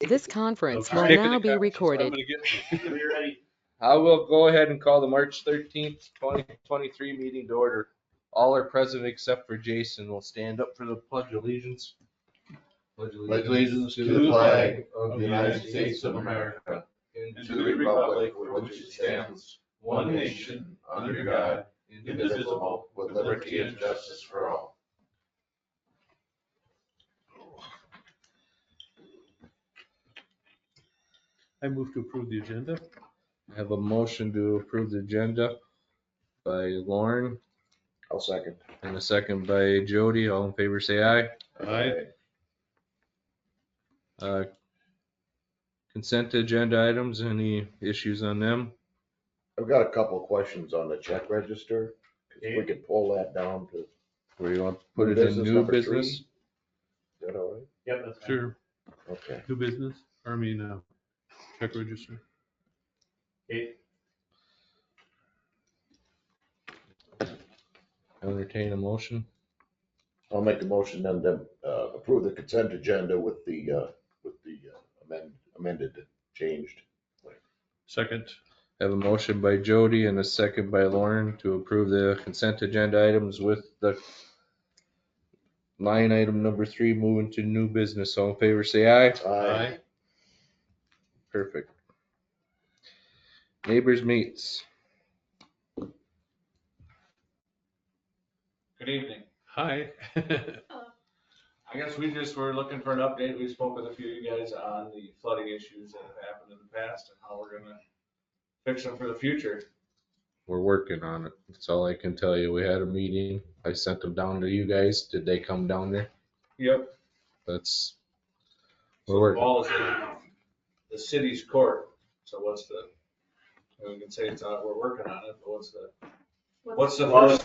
This conference So will taking now the be conference, I'm recorded. gonna get- When you're ready. I will go ahead and call the March 13th, 2023 meeting to order. All are present except for Jason. Will stand up for the Pledge of Allegiance. Pledge allegiance to the flag of the United States of America and to the republic for which it stands, one nation, under God, indivisible, with liberty and justice for all. I move to approve the agenda. I have a motion to approve the agenda by Lauren I'll second. and a second by Jody. All in favor, say aye. Aye. Consent agenda items, any issues on them? I've got a couple of questions on the check register. If we could pull that down to, is Where you want to put it in Business new number business? 3. that all right? Yep, that's fine. Sure. Okay. New business, check register. Okay, Entertain a motion. I'll make a motion then to approve the consent agenda with the amended, changed. Second. I have a motion by Jody and a second by Lauren to approve the consent agenda items with the line item number 3 moving to new business. All in favor, say aye. Aye. Perfect. Neighbors meets. Good evening. Hi. I guess we just were looking for an update. We spoke with a few of you guys on the flooding issues that have happened in the past and how we're gonna fix them for the future. We're working on it. That's all I can tell you. We had a meeting. I sent them down to you guys. Did they come down there? Yep. That's, So we're the working. ball is in the city's court. So what's the, we can say it's we're working on it, but what's the well, first the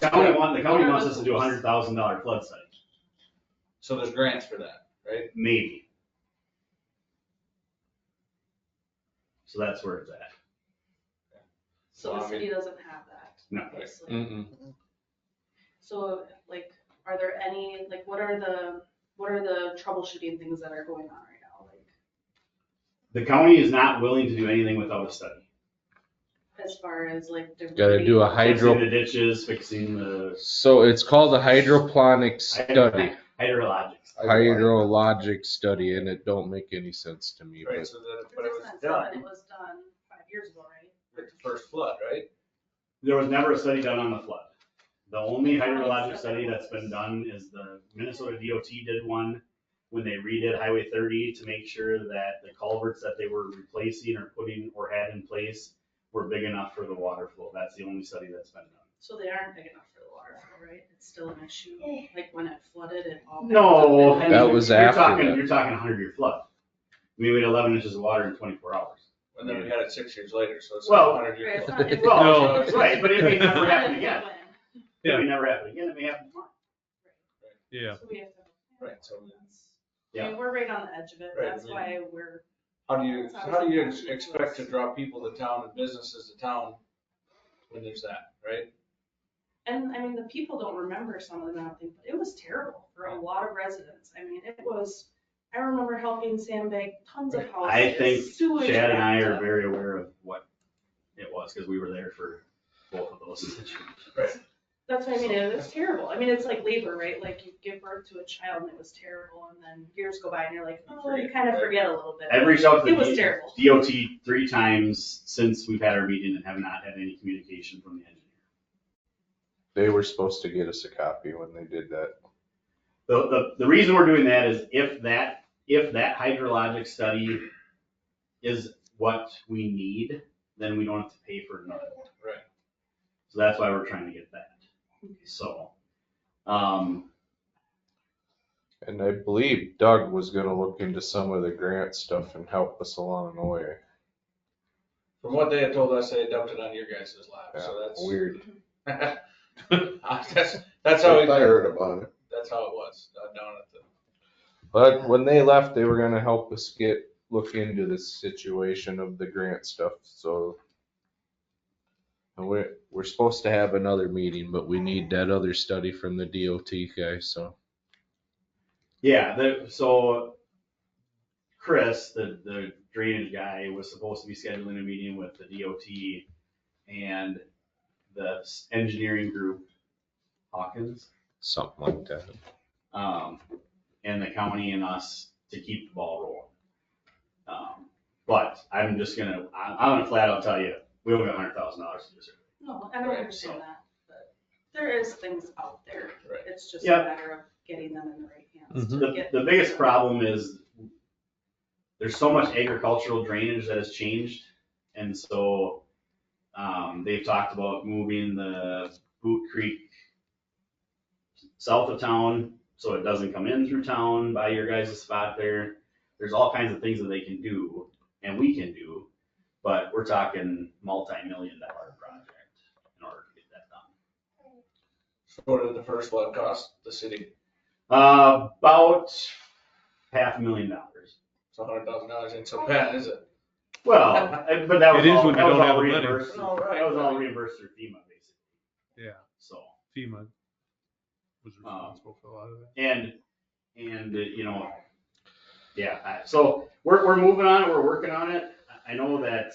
county step? wants us to do $100,000 flood study, So there's grants for that, right? maybe. So that's where it's at. So the city doesn't have that, No. obviously. Mm-mm. So like, are there any, like, what are the troubleshooting things that are going on right now? Like, The county is not willing to do anything without a study. as far as like. Gotta do a hydro. Fixing the ditches, fixing the So it's called a hydroponic study, hydrologic. hydrologic study, and it don't make any sense to me. Right, But so that, but it was It done was done 5 years ago, right? with the first flood, right? There was never a study done on the flood. The only hydrologic study that's been done is the Minnesota DOT did one when they redid Highway 30 to make sure that the culverts that they were replacing or putting or had in place were big enough for the water flow. That's the only study that's been done. So they aren't big enough for the water flow, right? It's still an issue, like when it flooded, it all. No, I mean, That was after that. You're talking 100-year flood. I mean, we had 11 inches of water in 24 hours. And then we had it 6 years later, so it's Well, 100 years. Right, it's not- Well, No. right, but it may never happen again. Yeah. It may never happen again. It may happen tomorrow. Yeah. So we have to. Right, so I mean, we're right on the edge of it, Right, that's I mean- why we're. how do you expect to draw people to town and businesses to town when there's that, right? And I mean, the people don't remember some of them, I don't think, but it was terrible for a lot of residents. I mean, it was, I remember helping sandbag tons of houses. I think sewage Chad and I backed are up. very aware of what it was because we were there for both of those situations. That's what I mean, it was terrible. I mean, it's like labor, right? Like you give birth to a child and it was terrible, and then years go by and you're like, oh, you kind of forget a little bit. I've reached out to It was the terrible. DOT 3 times since we've had our meeting and have not had any communication from the engineer. they were supposed to get us a copy when they did that. The reason we're doing that is if that hydrologic study is what we need, then we don't have to pay for another one. Right. So that's why we're trying to get that. So, And I believe Doug was gonna look into some of the grant stuff and help us along the way. From what they had told us, they had dumped it on your guys' lap, Yeah, so that's. weird. That's how I heard about it. that's how it was, down at the. But when they left, they were gonna help us look into the situation of the grant stuff, so. And we're supposed to have another meeting, but we need that other study from the DOT guy, so. yeah, so Chris, the drainage guy, was supposed to be scheduling a meeting with the DOT and the engineering group, Hawkins, Something like that. and the county and us to keep the ball rolling. But I'm gonna flat out tell you, we only got $100,000 to do this. No, I don't understand that, but there is things out there. Right. It's just a Yep. matter of getting them in the right hands. Mhm. to get- The biggest problem is there's so much agricultural drainage that has changed. And so, they've talked about moving the Boot Creek south of town, so it doesn't come in through town by your guys' spot there. There's all kinds of things that they can do, and we can do, but we're talking multi-million-dollar project in order to get that done. So what did the first flood cost the city? About $500,000. So $100,000 ain't so bad, is it? Well, but that was It is all, when you that was don't all have the money. reimbursed. Oh, right, That was all right. reimbursed through FEMA, basically. Yeah, So, FEMA was responsible for a lot of that. and, so we're moving on it, we're working on it. I know that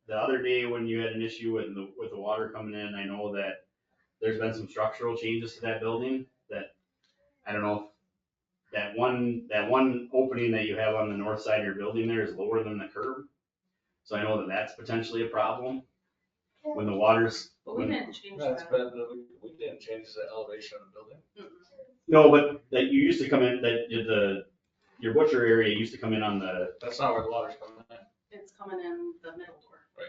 the other day when you had an issue with the water coming in, I know that there's been some structural changes to that building that, I don't know, if that one opening that you have on the north side of your building there is lower than the curb. So I know that that's potentially a problem when the water's. But we didn't change That's that. been, we didn't change the elevation of the building. No, but that you used to come in, your butcher area used to come in on the, That's not where the water's coming in. It's coming in the middle door. Right.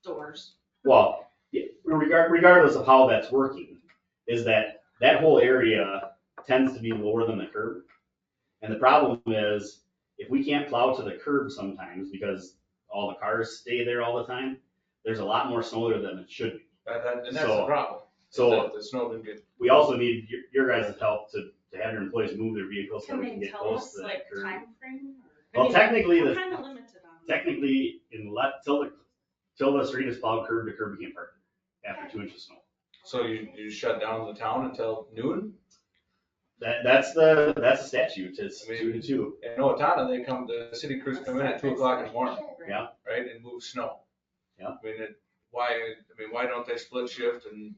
Doors. well, yeah, regardless of how that's working, is that whole area tends to be lower than the curb. And the problem is, if we can't plow to the curb sometimes because all the cars stay there all the time, there's a lot more snow there than it should be. And that's the So- problem. So That the snow didn't get, we also need your guys' help to have your employees move their vehicles so Can we can they get tell close us to that like curb. timeframe? Well, technically, We're the kind of limited on. technically, till the street is plowed curb to curb, you can't park after 2 inches of snow. so you shut down the town until noon? That's the statute, it's I mean- 2 to 2. In Owatonna, the city crews come in at 2:00 in the morning, Yeah. right, and move snow. Yeah. I mean, why don't they split shift and,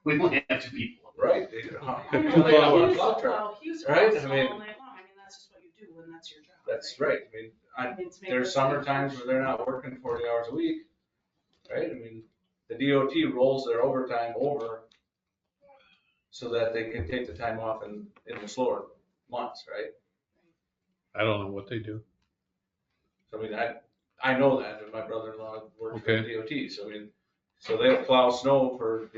We only have 2 people. right? They I know, they got one Hughes plow will truck. plow- Hughes right? plows I mean- all night long. I mean, that's just what you do and that's your job. That's right, I mean, I mean, to make there's this summer safe. times where they're not working 40 hours a week, right? I mean, the DOT rolls their overtime over so that they can take the time off in the slower months, right? I don't know what they do. So I mean, I know that, and my brother-in-law works for Okay. the DOT, so I mean, so they'll plow snow for,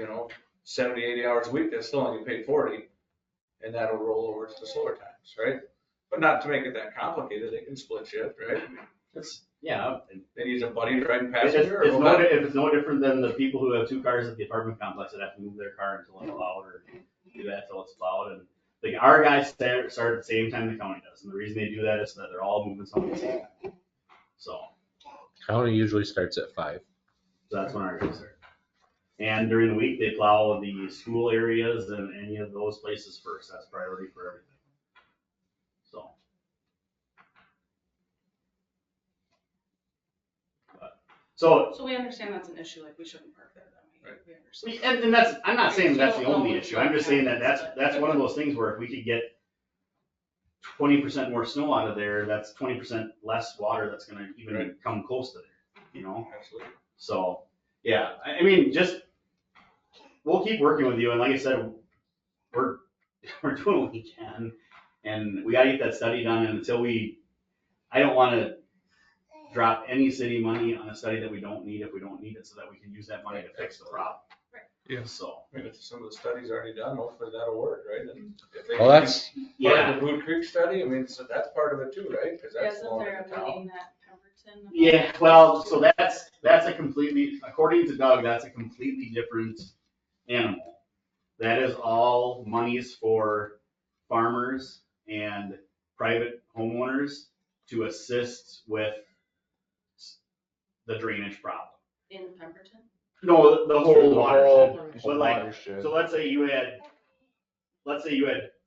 70, 80 hours a week, they'll still only get paid 40, and that'll roll over to the slower times, right? But not to make it that complicated, they can split shift, right? I mean, Yeah. they need a buddy driving It's passenger. it's or no, what? if it's no different than the people who have 2 cars at the apartment complex that have to move their car until it's plowed or do that until it's plowed. And our guys start at the same time the county does. And the reason they do that is so that they're all moving something at the same time. So County usually starts at 5. that's when our guys start. And during the week, they plow the school areas and any of those places first. That's priority for everything. So. So we understand that's an issue, like we shouldn't park there then. Right. We understand. And that's, I'm not saying that's the only issue, I'm just saying that that's one of those things where if we could get 20% more snow out of there, that's 20% less water that's gonna even Right. come close to there, Absolutely. So, yeah, I mean, we'll keep working with you, and like I said, we're doing what we can, and we gotta get that study done, and I don't wanna drop any city money on a study that we don't need if we don't need it, so that we can use that money to fix the problem. Yeah. So, I mean, if some of the studies already done, hopefully that'll work, right? And if they Well, can that's, Part yeah, of the Boot Creek study, I mean, so that's part of it too, right? Because that's Isn't flowing there into a town. meeting at Pemberton? about yeah, this well, too? so that's a completely, according to Doug, that's a completely different animal. That is all monies for farmers and private homeowners to assist with the drainage problem. In Pemberton? No, the whole watershed. whole But like, watershed. so let's say you had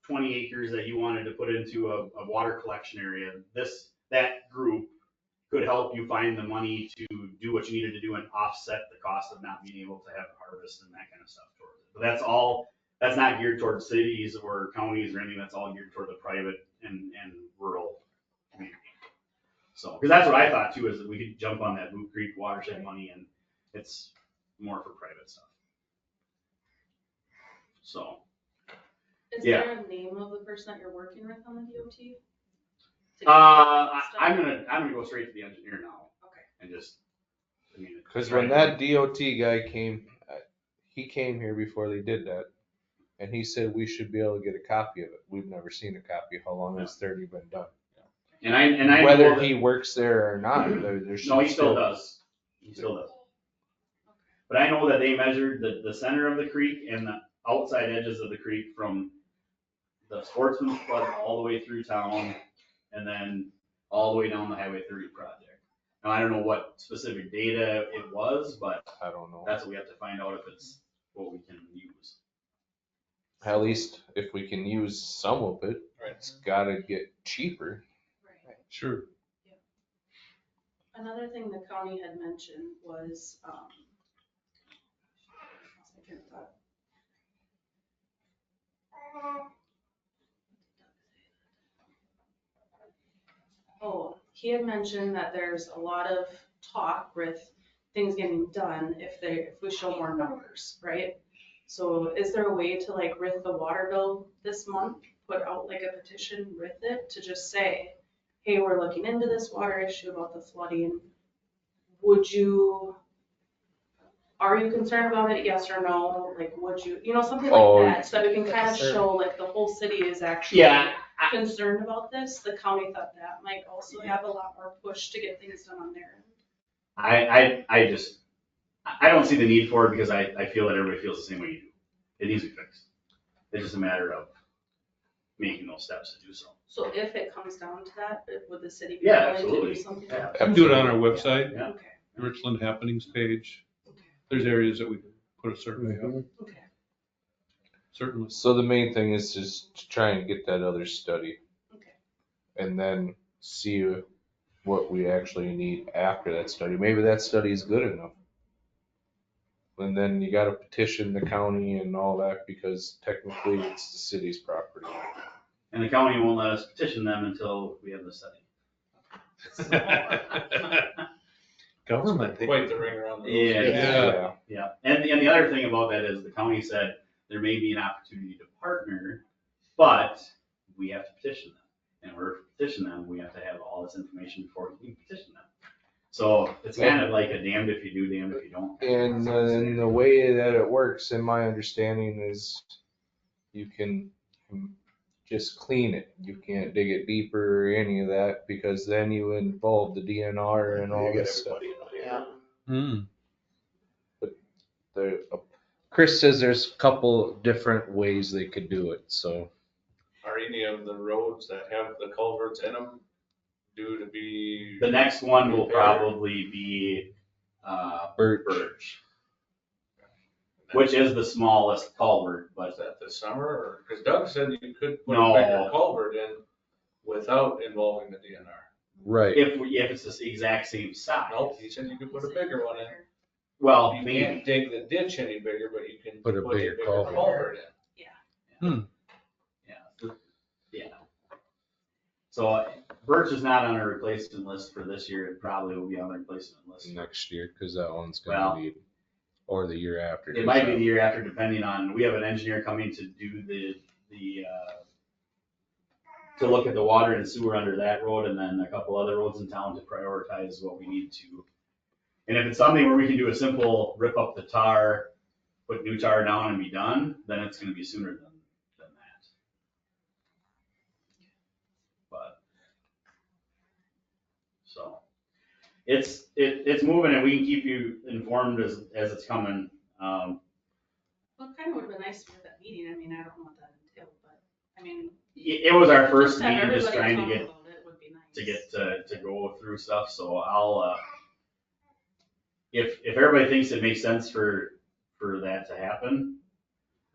20 acres that you wanted to put into a water collection area. That you find the money to do what you needed to do and offset the cost of not being able to have harvest and that kind of stuff towards it. But that's not geared towards cities or counties or anything, that's all geared toward the private and rural community. So, because that's what I thought too, is that we could jump on that Boot Creek watershed money, and it's more for private stuff. So, Is Yeah. there a name of the person that you're working with on the DOT? I'm gonna go straight to the engineer now. Okay. And just, I mean. Cause when that DOT guy came, he came here before they did that. And he said we should be able to get a copy of it. We've never seen a copy. How long has 30 been done? And I know Whether that- he works there or not, there should No, he still does. He still does. But I know that they measured the center of the creek and the outside edges of the creek from the Sportsman's Club all the way through town, and then all the way down the Highway 30 project. Now, I don't know what specific data it was, but I don't know. that's what we have to find out if it's what we can use. At least if we can use some of it, Right. it's gotta get cheaper. Right. Sure. Another thing the county had mentioned was, oh, he had mentioned that there's a lot of talk with things getting done if we show more numbers, right? So is there a way to like with the water bill this month, put out like a petition with it to just say, hey, we're looking into this water issue about the flooding. Are you concerned about it? Yes or no? Like, would you, something like that, so that we can kind of show like the whole city is actually Yeah, concerned about this. The county thought that might also have a lot more push to get things done on their end. I don't see the need for it because I feel that everybody feels the same way you do. It needs to be fixed. It's just a matter of making those steps to do so. So if it comes down to that, would the city be Yeah, willing to absolutely. do something? Yeah. Do it on our website, Yeah. Okay, the Richland Happenings page. okay, There's areas that we can put a survey up, okay. certainly. So the main thing is just to try and get that other study. Okay. And then see what we actually need after that study. Maybe that study is good enough. And then you gotta petition the county and all that because technically it's the city's property. And the county won't let us petition them until we have the study. Government. Quite the ring around the. Yeah. Yeah. Yeah, and the other thing about that is the county said there may be an opportunity to partner, but we have to petition them. And in order to petition them, we have to have all this information before we can petition them. So it's kind of like a damned if you do, damned if you don't. And the way that it works, in my understanding, is you can just clean it. You can't dig it deeper or any of that because then you involve the DNR and all this stuff. Hmm. Chris says there's a couple different ways they could do it, so. Are any of the roads that have the culverts in them due to be? The next one will probably be, Birch. which is the smallest culvert, but Was that this summer, or, because Doug said you could put No. a bigger culvert in without involving the DNR. Right. if it's the exact same size. Nope, he said you could put a bigger one in. Well, You maybe. can't dig the ditch any bigger, but you can Put a bigger culvert. culvert in. Yeah. So Birch is not on a replacement list for this year. It probably will be on the replacement list. Next year, because that one's Well, gonna need, or the year after. It might be the year after, depending on, we have an engineer coming to do to look at the water and sewer under that road, and then a couple other roads in town to prioritize what we need to. And if it's something where we can do a simple rip up the tar, put new tar down and be done, then it's gonna be sooner than that. But, so, it's moving and we can keep you informed as it's coming. Well, it kind of would have been nice to have that meeting. I mean, I don't know what that entailed, but, I mean. It was our first to have meeting, just everybody trying to talk get about it would be nice. to go through stuff, so I'll, if everybody thinks it makes sense for that to happen,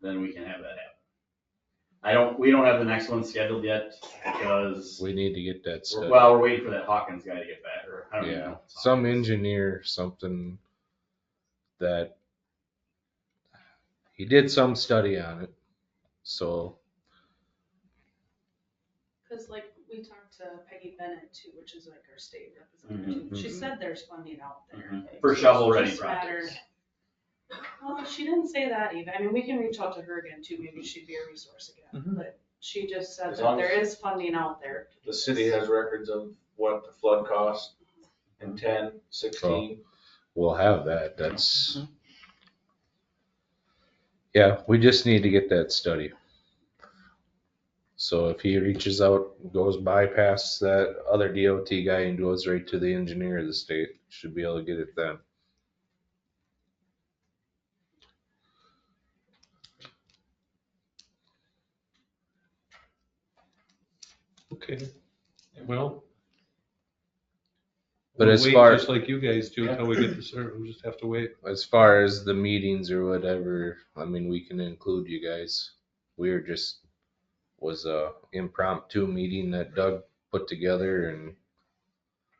then we can have that happen. we don't have the next one scheduled yet because, We need to get that study. we're waiting for that Hawkins guy to get back, or I don't even Yeah, know. if it's some Hawkins. engineer, something that he did some study on it. So, Cause like we talked to Peggy Bennett too, which is like our state representative. She said there's funding out there. Mhm. For So shovel-ready it's just a matter- projects. Well, she didn't say that even. I mean, we can reach out to her again too. Maybe she'd be a resource again. But she just said As that long there as- is funding out there. The city has records of what the flood cost in 10, 16. we'll have that. That's, yeah, we just need to get that study. So if he reaches out, goes bypass that other DOT guy and goes right to the engineer of the state, should be able to get it then. Okay, well. But we'll as wait far- Just like you guys do until we get the survey, we'll just have to wait. As far as the meetings or whatever, I mean, we can include you guys. Was a impromptu meeting that Doug put together, and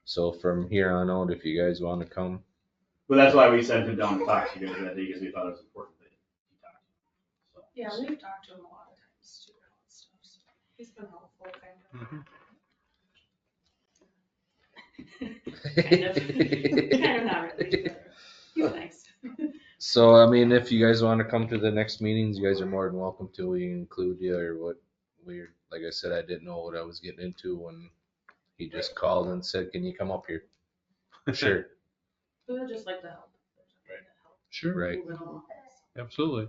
so from here on out, if you guys want to come, But that's why we sent him down to talk to you guys that day, because we thought it was important that he talked to you. So. Yeah, we've talked to him a lot of times too about stuff. So he's been helpful, kind of not really. But he's nice. So, I mean, if you guys want to come to the next meetings, you guys are more than welcome to. We can include you or what. Like I said, I didn't know what I was getting into when he just called and said, "Can you come up here?" Sure. We would just like to help. Sure, Right. Move it along. absolutely.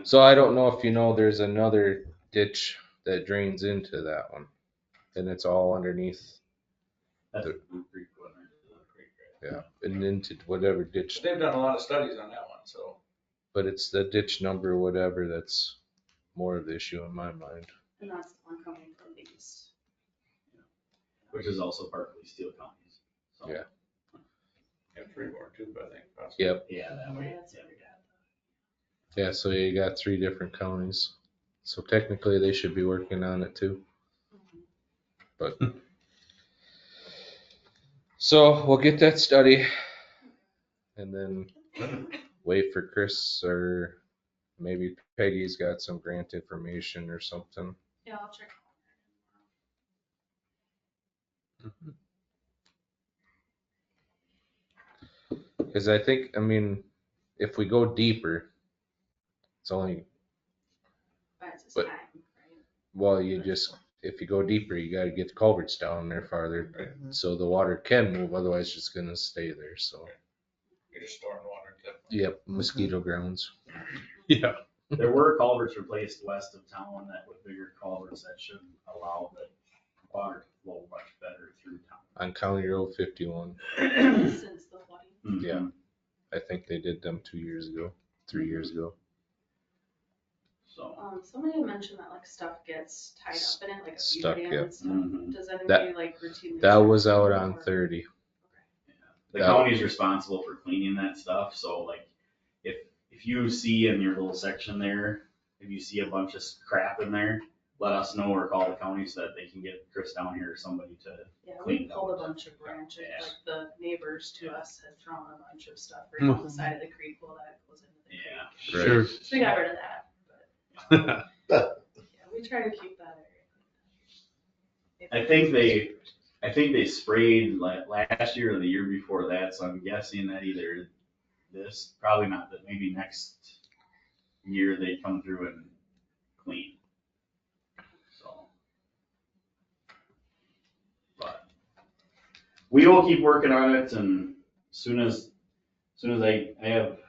So I don't know if you know, there's another ditch that drains into that one, and it's all underneath. That's a Blue Creek one, right? Blue Creek, right? Yeah, and into whatever ditch, They've done a lot of studies on that one, so. but it's the ditch number, whatever, that's more of the issue in my mind. And that's the one coming from the east. Which is also partly Steele counties. So, Yeah. And Freeborn too, I think. possibly. Yep. Yeah, that Yeah, way. that's what we got. Yeah, so you got 3 different counties. So technically they should be working on it too. But so we'll get that study and then wait for Chris, or maybe Peggy's got some grant information or something. Yeah, I'll check. Because I think, I mean, if we go deeper, it's only, But it's But- time, right? well, if you go deeper, you gotta get the culverts down there farther, so the water can move, otherwise it's just gonna stay there, so. You're just storing water. Yep, mosquito grounds. Yeah, There were culverts replaced west of town that with bigger culverts that should allow the water to flow much better through town. On County Road 51, Since the flooding. Yeah. I think they did them 2 years ago, 3 years ago. So. Somebody mentioned that like stuff gets tied up in it, like a Stuck, beaver dam yeah. and stuff. Mhm. Does anybody like routinely? That check was out it on or- 30. The That- county's responsible for cleaning that stuff, so like, if you see in your little section there, if you see a bunch of crap in there, let us know or call the county so that they can get Chris down here or somebody to, Yeah, clean we it pulled a up. bunch of branches, Yeah. like the neighbors to us had thrown a bunch of stuff right on the side of the creek, well, that goes into the creek. yeah. Right. sure. So we got rid of that, but yeah, we try to keep that area. I think they sprayed like last year or the year before that, so I'm guessing that either this, probably not, but maybe next year they come through and clean. So. But we will keep working on it, and soon as I have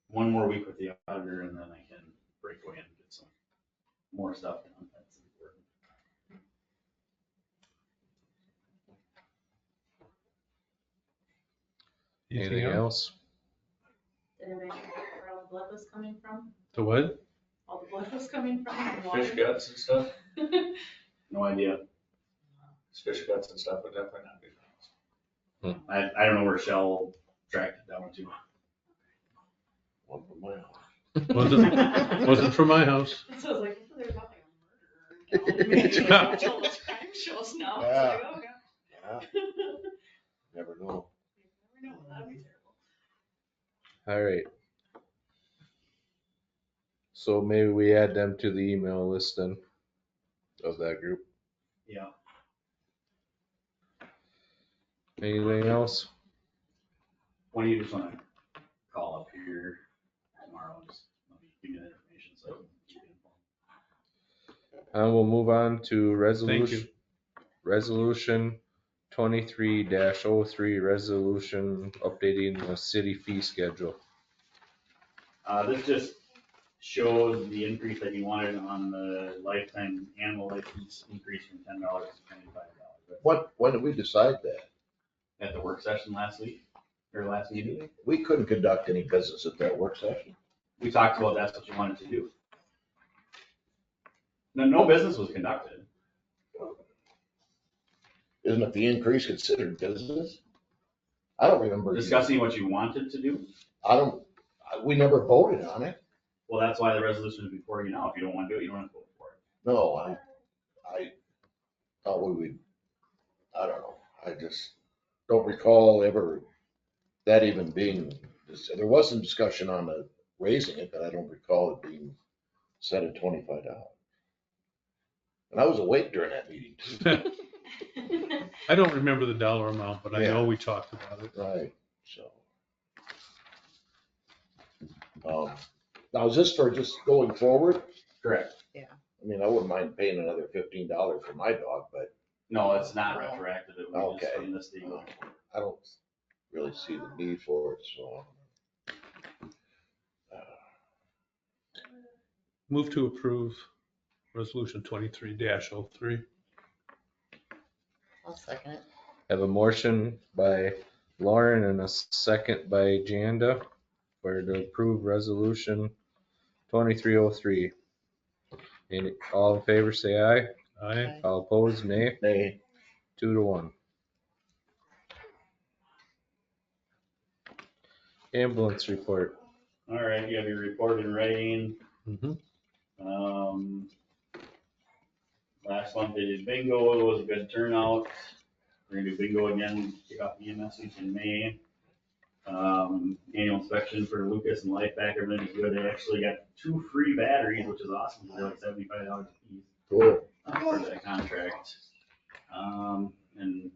one more week with the auditor, and then I can break away and get some more stuff done. That's important. Anything else? Did anybody know where all the blood was coming from? The what? All the blood was coming from the water? Fish guts and stuff. No idea. Fish guts and stuff would definitely not be. I don't know where Shell tracked it down to. 1 mile. Wasn't from my house. So I was like, there's nothing on murder. Maybe watch all those crime shows now. It's like, oh, God. Never know. You never know, that'd be terrible. All right. So maybe we add them to the email list then of that group. Yeah. Anything else? When do you just wanna call up here tomorrow and just give me the information so I can keep it informed? And we'll move on to Thank you. resolution 23-03, resolution updating the city fee schedule. This just shows the increase that you wanted on the lifetime animal license increase from $10 to $25. When did we decide that? At the work session last week, or last meeting, We couldn't conduct any business at that work session. we talked about that's what you wanted to do. No business was conducted. Isn't it the increase considered business? I don't remember. Discussing what you wanted to do. We never voted on it. Well, that's why the resolution is before you now. If you don't want to do it, you don't have to vote for it. No, I thought we would, I don't know. I just don't recall ever that even being, there was some discussion on the raising it, but I don't recall it being set at $25. And I was awake during that meeting too. I don't remember the dollar amount, but I know Yeah. we talked about it. Right, so. Now, is this for just going forward? Correct. I mean, I wouldn't mind paying another $15 for my dog, but No, it's not retroactive. It was just Okay. from this day going. I don't really see the need for it, so. Move to approve resolution 23-03. I'll second it. Have a motion by Lauren and a second by Janda for to approve resolution 2303. All in favor, say aye. Aye. All opposed, nay. Nay, 2-1. Ambulance report. All right, you have your report in writing. Mhm. Last month they did bingo, it was a good turnout. We're gonna do bingo again, kick off EMS week in May. Annual inspection for Lucas and Life Pack, everything is good. They actually got 2 free batteries, which is awesome, they're like $75 a piece cool. for that contract. And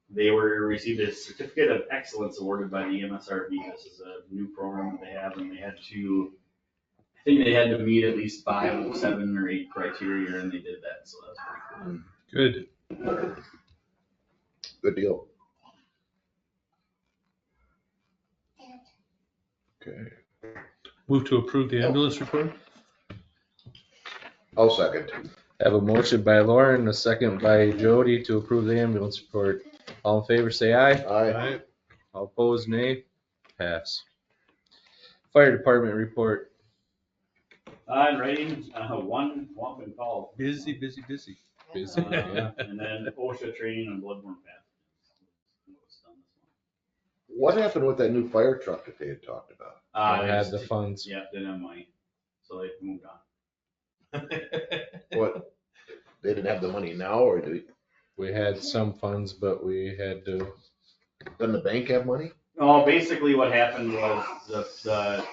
they received a certificate of excellence awarded by the MSRB. This is a new program that they have, and they had to, I think they had to meet at least 5, 7, or 8 criteria, and they did that, so that's pretty cool. Good. Good deal. Okay. Move to approve the ambulance report. I'll second. Have a motion by Lauren, a second by Jody to approve the ambulance report. All in favor, say aye. Aye. All opposed, nay. Pass. Fire department report. In writing, one Wampum call. Busy. Busy, Uh, yeah. And then OSHA training on bloodborne pathogens. What happened with that new fire truck that they had talked about? I had the funds. Yeah, didn't have money, so they moved on. What, they didn't have the money now, or We had some funds, but we had to, doesn't the bank have money? Oh, basically what happened was the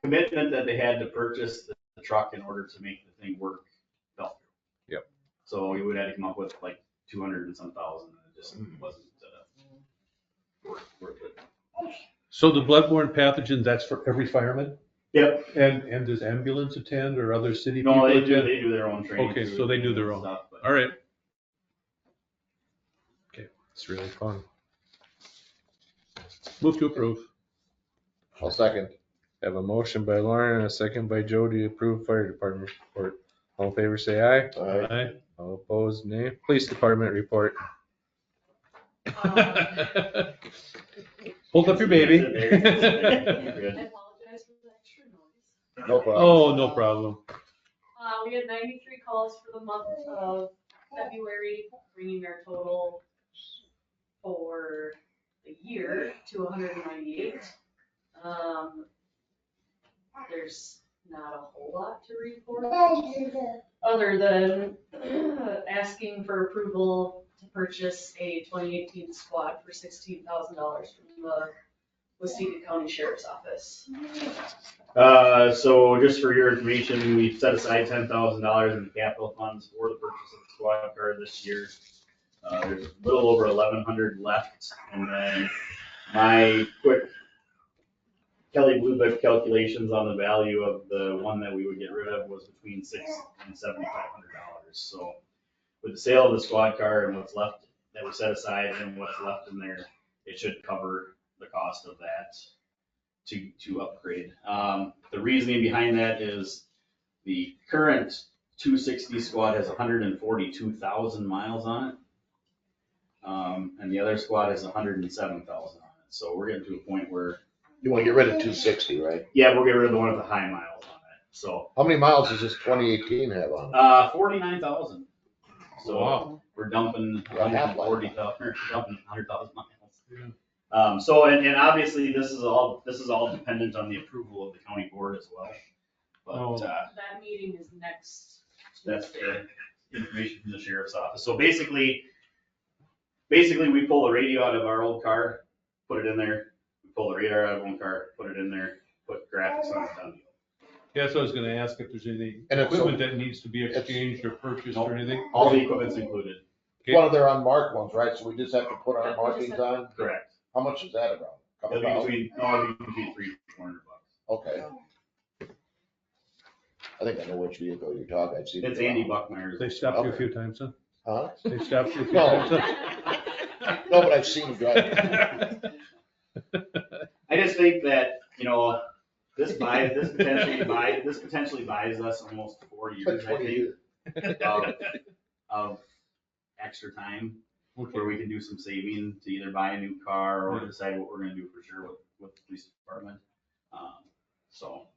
commitment that they had to purchase the truck in order to make the thing work fell through. Yep. So we would have to come up with like 200 and some thousand, and it just wasn't worth it. So the bloodborne pathogen, that's for every fireman? Yep. And does ambulance attend or other city people No, they attend? do their own training. Okay, too so they do their and own. stuff, but- All right. it's really fun. Move to approve. I'll second. Have a motion by Lauren and a second by Jody to approve fire department report. All in favor, say aye. Aye. Aye. All opposed, nay. Police department report. Hold up your baby. You're good. I apologize for the extra noise. No problem. Oh, no problem. We had 93 calls for the month of February, bringing our total for the year to 198. There's not a whole lot to report. Other than asking for approval to purchase a 2018 squad for $16,000 from the Wasega County Sheriff's Office. So just for your information, we've set aside $10,000 in capital funds for the purchase of the squad car this year. There's a little over 1,100 left, and then my quick Kelly Blue Book calculations on the value of the one that we would get rid of was between $600 and $7,500. So with the sale of the squad car and what's left that we set aside and what's left in there, it should cover the cost of that to upgrade. The reasoning behind that is the current 260 squad has 142,000 miles on it. And the other squad has 107,000 on it. So we're getting to a point where, You wanna get rid of 260, right? yeah, we'll get rid of the one with the high miles on it. So, How many miles does this 2018 have on it? 49,000. So Wow. we're dumping Yeah, half life. 140,000, or dumping 100,000 miles. So, and obviously this is all dependent on the approval of the county board as well. But, That meeting is next that's Tuesday. the information from the sheriff's office. So basically we pull the radio out of our old car, put it in there. We pull the radar out of one car, put it in there, put graphics on it, done deal. Yeah, so I was gonna ask if there's any And it's- equipment that needs to be exchanged or purchased or anything. All the equipment's included. It's one of their unmarked ones, right? So we just have to put our markings on? Correct. How much is that around? Couple It'll be thousand? between $300 and $400. Okay. I think I know which vehicle you're talking. I've seen it It's Andy around. Buckmeyer's. They stopped you a few times, huh? Huh? They stopped you a few No. times, huh? No, but I've seen him drive. I just think that, this potentially buys us almost 4 Like years, I 20 think, years. of extra time Okay. where we can do some saving to either buy a new car or decide what we're gonna do for sure with the police department. So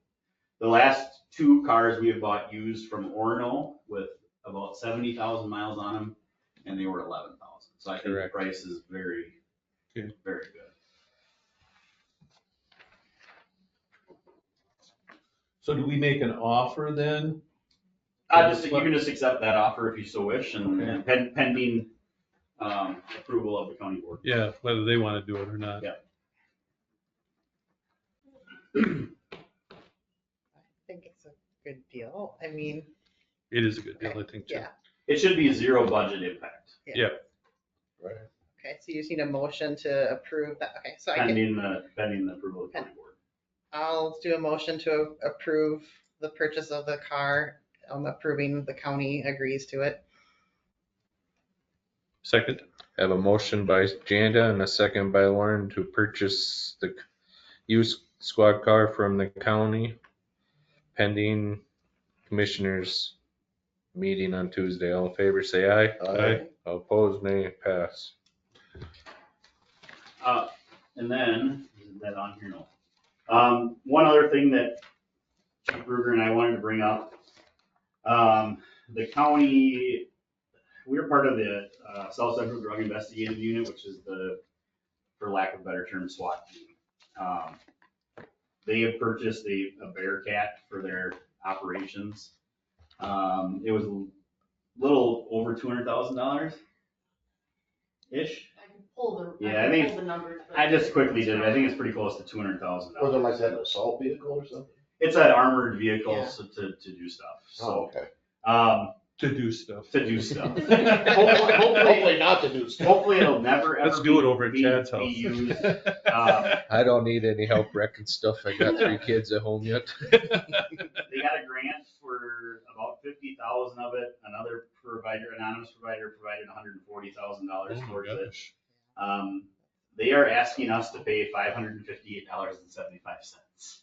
the last 2 cars we have bought used from Orono with about 70,000 miles on them, and they were 11,000. So I think the Correct. price is very, Good. very good. So do we make an offer then? You can just accept that offer if you so wish, and Okay. and pending approval of the county board. Yeah, whether they wanna do it or not. Yeah. I think it's a good deal. I mean, It is a good deal, I think, too. yeah, It should be 0 budget impact, Right. okay, so you just need a motion to approve that. Okay, so I can, pending the approval of the county board. I'll do a motion to approve the purchase of the car, approving the county agrees to it. Second, Have a motion by Janda and a second by Lauren to purchase the used squad car from the county pending commissioners meeting on Tuesday. All in favor, say aye. Aye. All opposed, nay. Pass. And then, is that on here? No. One other thing that Chief Ruger and I wanted to bring up, the county, we're part of the South Central Drug Investigative Unit, which is for lack of a better term, SWAT team. They have purchased a Bearcat for their operations. It was a little over $200,000-ish. I can pull the, Yeah, I I think can pull the numbers. but- I just quickly did it. I think it's pretty close to $200,000. Was it like that, an assault vehicle or something? It's an armored vehicle Yeah. so to do stuff. Oh, So, okay. to do stuff. to do stuff. Hopefully not to do stuff. Hopefully it'll never ever. Let's do it over at be- Chad's be house. used. I don't need any help wrecking stuff. I got 3 kids at home yet. They got a grant for about 50,000 of it. Another anonymous provider provided $140,000 Oh my towards it. gosh. They are asking us to pay $558.75.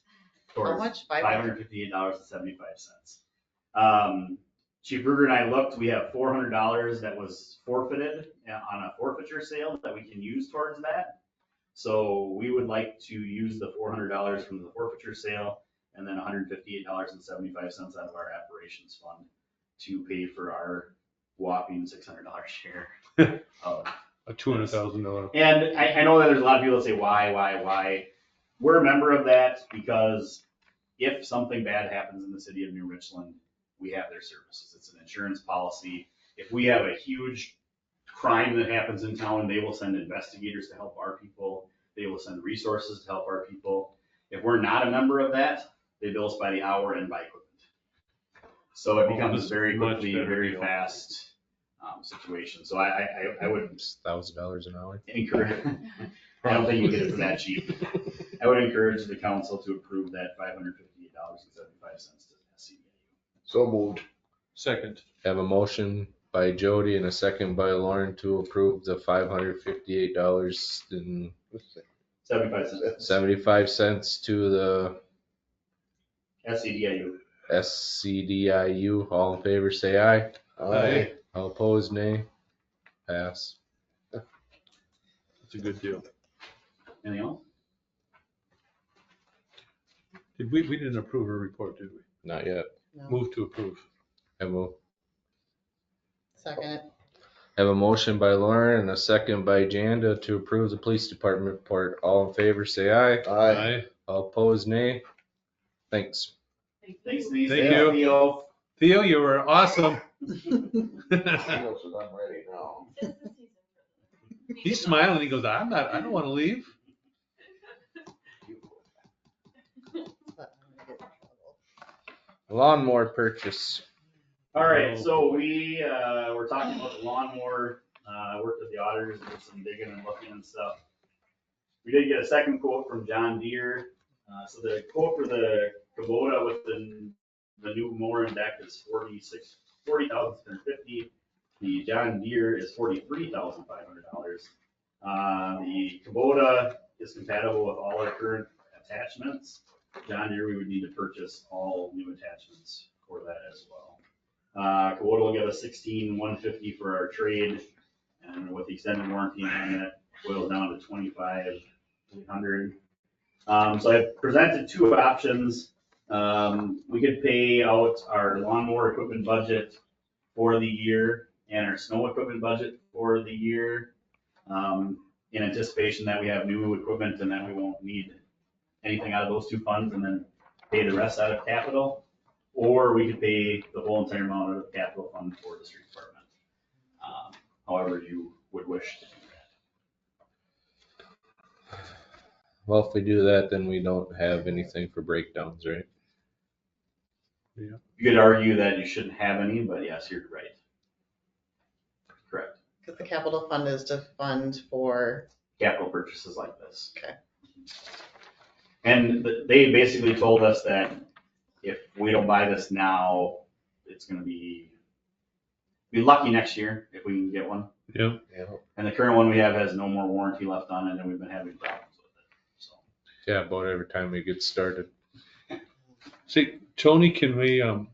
How much? 500? $558.75. Chief Ruger and I looked, we have $400 that was forfeited on a forfeiture sale that we can use towards that. So we would like to use the $400 from the forfeiture sale and then $158.75 out of our operations fund to pay for our whopping $600 share of. A $200,000. And I know that there's a lot of people that say, why? We're a member of that because if something bad happens in the city of New Richland, we have their services. It's an insurance policy. If we have a huge crime that happens in town, they will send investigators to help our people. They will send resources to help our people. If we're not a member of that, they bill us by the hour and by equipment. So it becomes very Much quickly, better very deal. fast situation. So I would It's $1,000 an hour. encourage, I don't think you get it for that cheap. I would encourage the council to approve that $558.75 to SCBA. So moved. Second. Have a motion by Jody and a second by Lauren to approve the $558.75 to the SCDIU. SCDIU. All in favor, say aye. Aye. All opposed, nay. Pass. It's a good deal. Anything else? We didn't approve her report, did we? Not yet. No. Move to approve. Second. Have a motion by Lauren and a second by Janda to approve the police department report. All in favor, say aye. Aye. All opposed, nay. Thanks. Thanks, Denise. Thank Thanks, you. Theo. Theo, you were awesome. He knows that I'm ready now. He's smiling. He goes, I don't want to leave. Lawnmower purchase. All right, so we were talking about the lawnmower, worked with the auditors, did some digging and looking and stuff. We did get a second quote from John Deere. So the quote for the Kubota with the new mower and deck is $40,650. The John Deere is $43,500. The Kubota is compatible with all our current attachments. John Deere, we would need to purchase all new attachments for that as well. Kubota will give us $16,150 for our trade, and with the extended warranty on it, boils down to $25,800. So I presented two options. We could pay out our lawnmower equipment budget for the year and our snow equipment budget for the year, in anticipation that we have new equipment and that we won't need anything out of those two funds, and then pay the rest out of capital. Or we could pay the whole entire amount out of the capital fund for the street department. However you would wish to do that. Well, if we do that, then we don't have anything for breakdowns, right? You could argue that you shouldn't have any, but yes, you're right. Correct. Because the capital fund is to fund for, Capital purchases like this. Okay. And they basically told us that if we don't buy this now, it's gonna be lucky next year if we can get one. Yeah. And the current one we have has no more warranty left on it, and we've been having problems with it, so. Yeah, about every time we get started. See, Tony, can we, I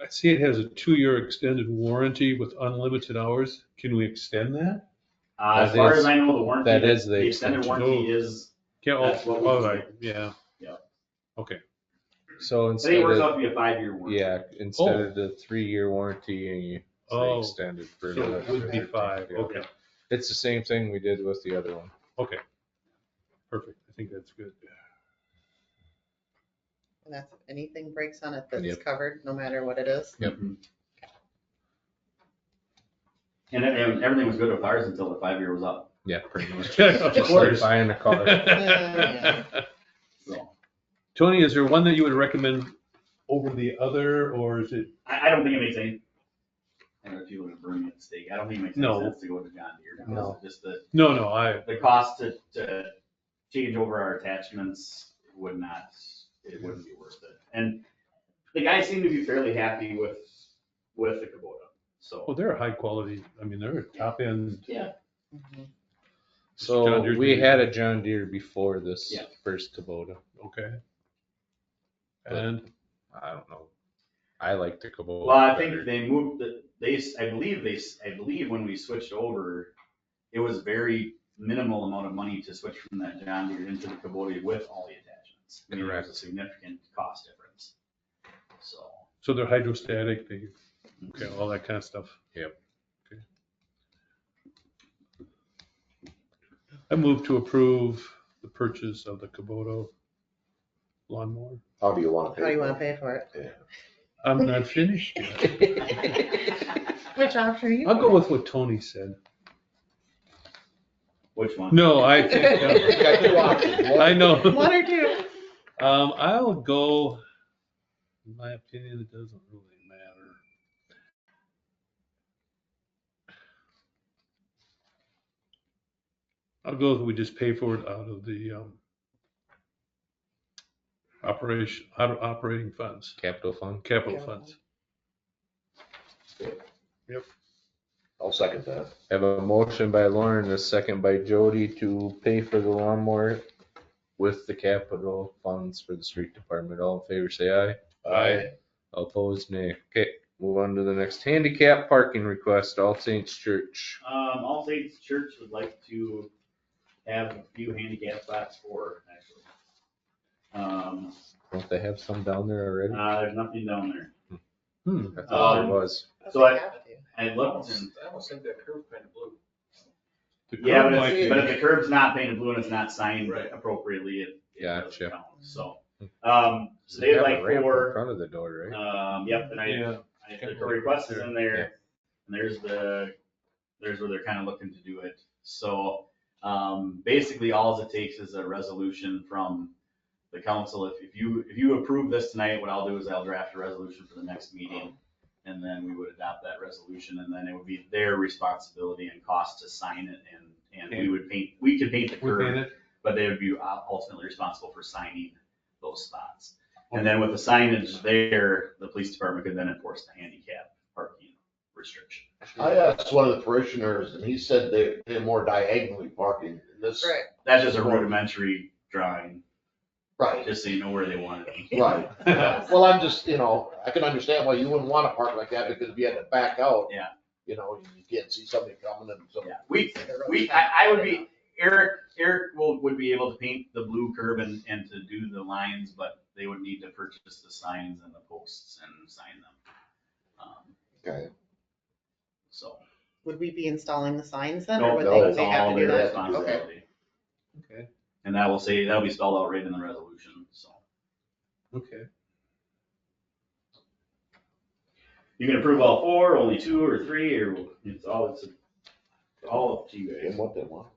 see it has a 2-year extended warranty with unlimited hours. Can we extend that? As far as I know, the warranty, that is the the extended extension. warranty is, Yeah, That's what we all do. right, yeah. Yeah. Okay. So I instead think it works out of, to be a 5-year warranty. yeah, instead of the 3-year warranty, and you Oh, say extended for So another. it would be 5, Yeah. okay, It's the same thing we did with the other one. okay. Perfect, I think that's good. and that's if anything breaks on it, that's Yep. covered, no matter what it is. Yep. Mhm. And everything was good with ours until the 5-year was up, Yeah, pretty much. Of Just course. like buying a car. so. Tony, is there one that you would recommend over the other, or is it, I don't think it makes any, I don't know if you would burn me at the stake, I don't think it makes any No. sense to go to John Deere. No. Just no, I, the cost to change over our attachments would not, it wouldn't be worth it. And the guys seem to be fairly happy with the Kubota, so. well, they're a high quality, I mean, they're a top end. Yeah. Mhm. So John Deere's we pretty had good. a John Deere before this Yeah. first Kubota. Okay. But- And, I don't know. I like the Kubota. Well, I think better. they moved, I believe when we switched over, it was very minimal amount of money to switch from that John Deere into the Kubota with all the attachments. I mean, there was a significant cost difference, so. so they're hydrostatic, they, okay, all that kind of stuff. Yep. Okay. I move to approve the purchase of the Kubota lawnmower. How do you want to How pay? do you for want to pay for it? I'm not finished yet. Which option are you? I'll go with what Tony said. Which one? No, I think, You got two options. I know. One or two? I'll go, in my opinion, it doesn't really matter. I'll go with we just pay for it out of the operating funds, Capital fund. capital funds. I'll second that. Have a motion by Lauren and a second by Jody to pay for the lawnmower with the capital funds for the street department. All in favor, say aye. Aye. All opposed, nay. Okay, move on to the next handicap parking request, All Saints Church. All Saints Church would like to have a few handicap spots for, actually. Don't they have some down there already? There's nothing down there. I thought there Um, was. So I looked and, I almost think that curve kind of blue. The yeah, curb but might be- if the curb's not painted blue and it's not signed Right. appropriately, it doesn't Gotcha. count. So, so They they'd have a like ramp in for, front of the door, right? yep, and Yeah. the request is in there, Yeah. and there's where they're kind of looking to do it. So, basically, all it takes is a resolution from the council. If you approve this tonight, what I'll do is I'll draft a resolution for the next meeting, and then we would adopt that resolution, and then it would be their responsibility and cost to sign it, and we could paint the We paint curb, it? but they would be ultimately responsible for signing those spots. And then with the signage there, the police department could then enforce the handicap parking restriction. I asked one of the parishioners and he said they're more diagonally parking in this. Right. That's just a rudimentary drawing, Right, just so you know where they want it. right. Well, I'm just, I can understand why you wouldn't want to park like that because if you had to back out. Yeah. You can't see somebody coming and so. Yeah, I would be, Eric would be able to paint the blue curb and to do the lines, but they would need to purchase the signs and the posts and sign them. Okay. So. Would we be installing the signs then, No, or would no, they have to do their that? responsibility. Okay. And that'll be spelled out right in the resolution, so. Okay. You can approve all four, only two or three, or it's all up to you And guys. what they want.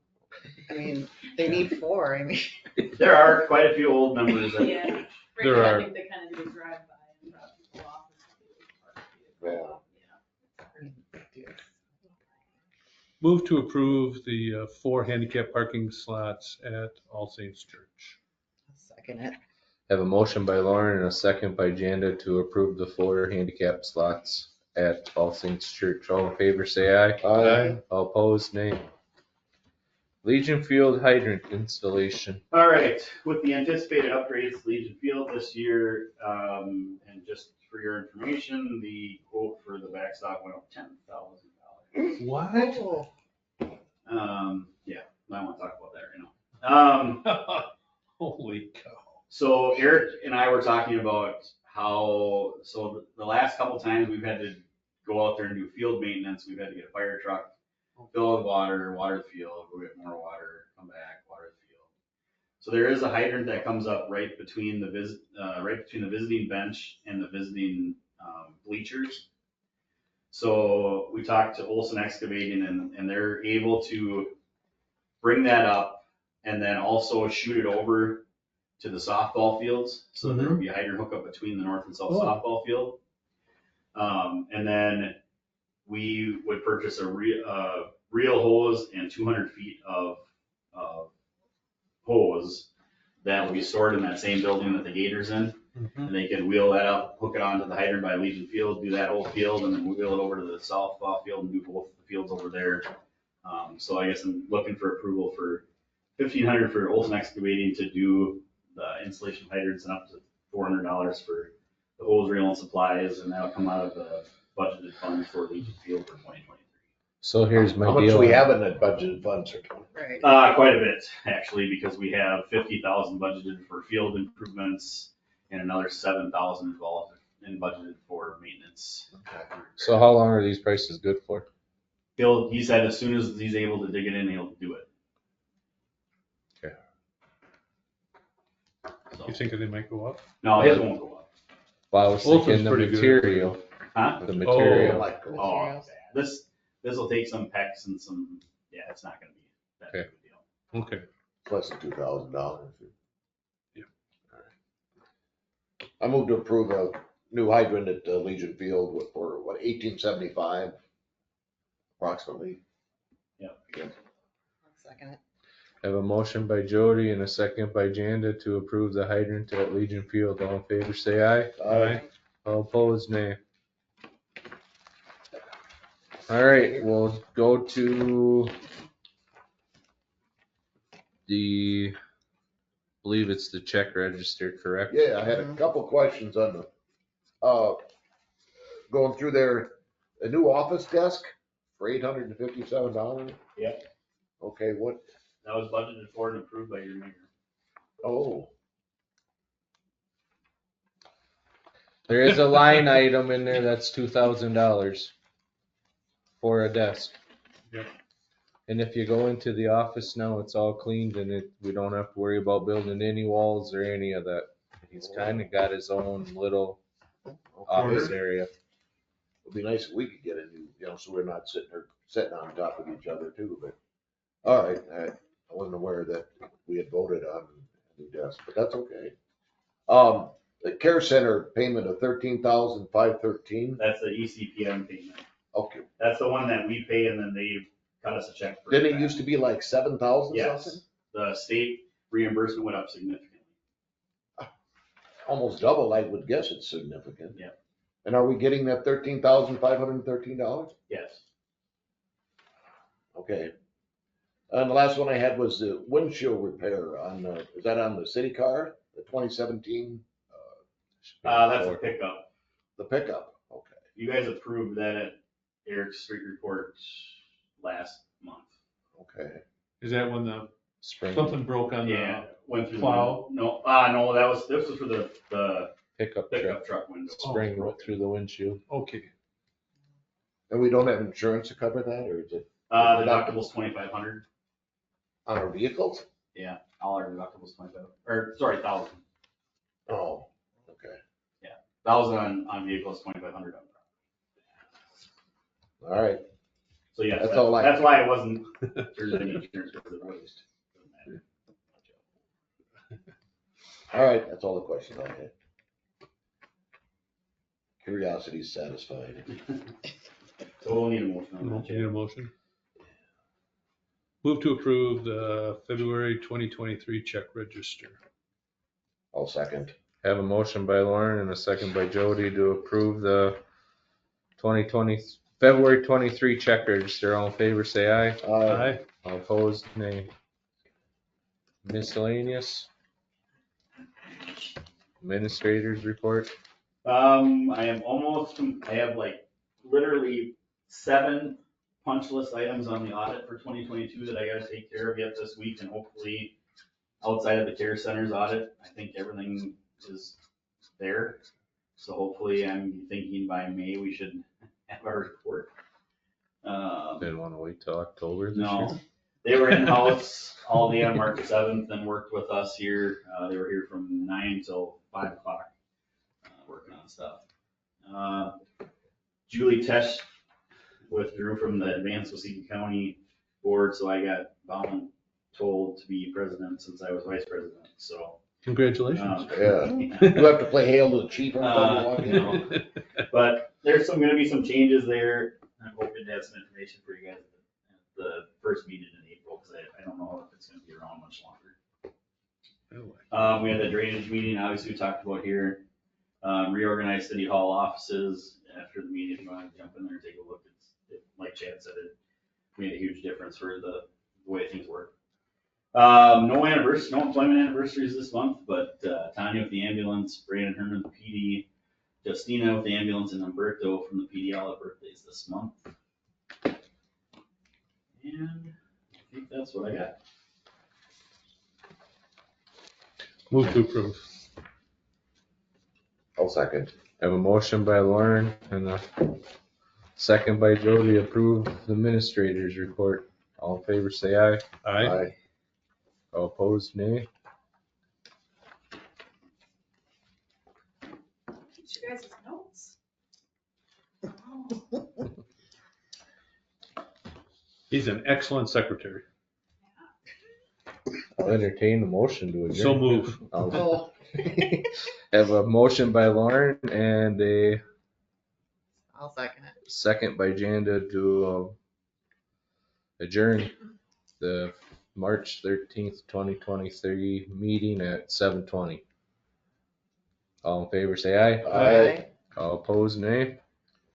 I mean, they need four, I mean. There are quite a few old members that. Yeah. Right There now, are. I think they kind of do a drive-by and drop people off. Yeah. Move to approve the 4 handicap parking slots at All Saints Church. Second it. Have a motion by Lauren and a second by Janda to approve the 4 handicap slots at All Saints Church. All in favor, say aye. Aye. All opposed, nay. Legion Field hydrant installation. All right, with the anticipated upgrades to Legion Field this year, and just for your information, the quote for the backstop went up $10,000. What? Oh, Yeah, I won't talk about that right now. Holy cow. So Eric and I were talking about how, so the last couple times we've had to go out there and do field maintenance, we've had to get a fire truck, fill with water the field, go get more water, come back, water the field. So there is a hydrant that comes up right between the visiting bench and the visiting bleachers. So we talked to Olson Excavating and they're able to bring that up and then also shoot it over to the softball fields. So there would be a hydrant hookup between the north and south softball field. And then we would purchase a real hose and 200 feet of hose that would be stored in that same building that the Gator's in. And they could wheel that up, hook it onto the hydrant by Legion Field, do that whole field, and then wheel it over to the softball field and do both the fields over there. So I guess I'm looking for approval for $1,500 for Olson Excavating to do the installation of hydrants and up to $400 for the hose reel and supplies, and that'll come out of the budgeted funds for Legion Field for 2023. So here's my How much deal. do we have in that budgeted funds for 20? right. Quite a bit, actually, because we have 50,000 budgeted for field improvements and another 7,000 in budgeted for maintenance. So how long are these prices good for? He said as soon as he's able to dig it in, he'll do it. So, You think they might go up? no, his won't go up. Well, I was Olson's thinking the pretty good. material, Huh? the Oh, material. like, Oh, Materials. this will take some pecs and some, yeah, it's not gonna be that big of a deal. Okay. less than $2,000. Yeah. I move to approve a new hydrant at Legion Field for what, 1875 approximately. Yeah. Second it. Have a motion by Jody and a second by Janda to approve the hydrant at Legion Field. All in favor, say aye. Aye. All opposed, nay. All right, we'll go to the, believe it's the check register, correct? Yeah, I had a couple questions on the, going through there, a new office desk for $857. Yep. Okay, what, That was budgeted for and approved by your mayor. oh, There is a line item in there that's $2,000 for a desk. Yep. And if you go into the office now, it's all cleaned and we don't have to worry about building any walls or any of that. He's kinda got his own little office area. it'd be nice if we could get a new, so we're not sitting on top of each other too, but, all right, I wasn't aware that we had voted on a new desk, but that's okay. The care center payment of $13,513, That's the ECPM payment. okay, That's the one that we pay and then they cut us a check for. didn't it used to be like 7,000 something? Yes, the state reimbursement went up significantly. Almost double, I would guess it's significant. Yeah. And are we getting that $13,513? Yes. Okay. And the last one I had was the windshield repair on, is that on the city car, the 2017, That's a pickup. the pickup? Okay. You guys approved that at Eric's street report last month. Okay. Is that when the, Spring something broke on Yeah, the went through. plow? No, no, this was for the pickup truck, pickup truck window. spring went through the windshield. Okay. And we don't have insurance to cover that, or is it The deductible's 2,500. on our vehicles? Yeah, all our deductibles 25, or sorry, 1,000. Oh, okay. 1,000 on vehicles, 2,500 on property. All right. So yes, That's all I- that's why it wasn't, there's any insurance because of the waste. Doesn't matter. All right, that's all the questions I had. Curiosity's satisfied. So we'll need a motion on No, that. Need a motion? Move to approve the February 2023 check register. I'll second. Have a motion by Lauren and a second by Jody to approve the 2020, February 23 check register. All in favor, say aye. Aye. All opposed, nay. Miscellaneous. Administrators report. I have like literally 7 punch list items on the audit for 2022 that I gotta take care of yet this week, and hopefully outside of the care centers audit, I think everything is there. So hopefully I'm thinking by May we should have our report. Didn't want to wait till October this year. No, they were in-house all day on March 7th and worked with us here. They were here from 9 till 5 o'clock, working on stuff. Julie Tesh withdrew from the Advanced Wasika County Board, so I got told to be president since I was vice president, so. Congratulations. Yeah. You have to play hail to the chief every time you walk in. No. But there's gonna be some changes there. I'm hoping to have some information for you guys at the first meeting in April, because I don't know if it's gonna be around much longer. We had the drainage meeting, obviously we talked about here. Reorganized city hall offices. After the meeting, if you want to jump in there and take a look, like Chad said, it made a huge difference for the way things work. No employment anniversaries this month, but Tanya with the ambulance, Brandon Herman with the PD, Justina with the ambulance, and Humberto from the PD all have birthdays this month. And I think that's what I got. Move to approve. I'll second. Have a motion by Lauren and a second by Jody to approve the administrators report. All in favor, say aye. Aye. All opposed, nay. Get you guys' notes. He's an excellent secretary. I'll entertain the motion to adjourn. So move. I'll Oh. have a motion by Lauren and a I'll second it. second by Janda to adjourn the March 13th, 2023 meeting at 7:20. All in favor, say aye. Aye. All opposed, nay.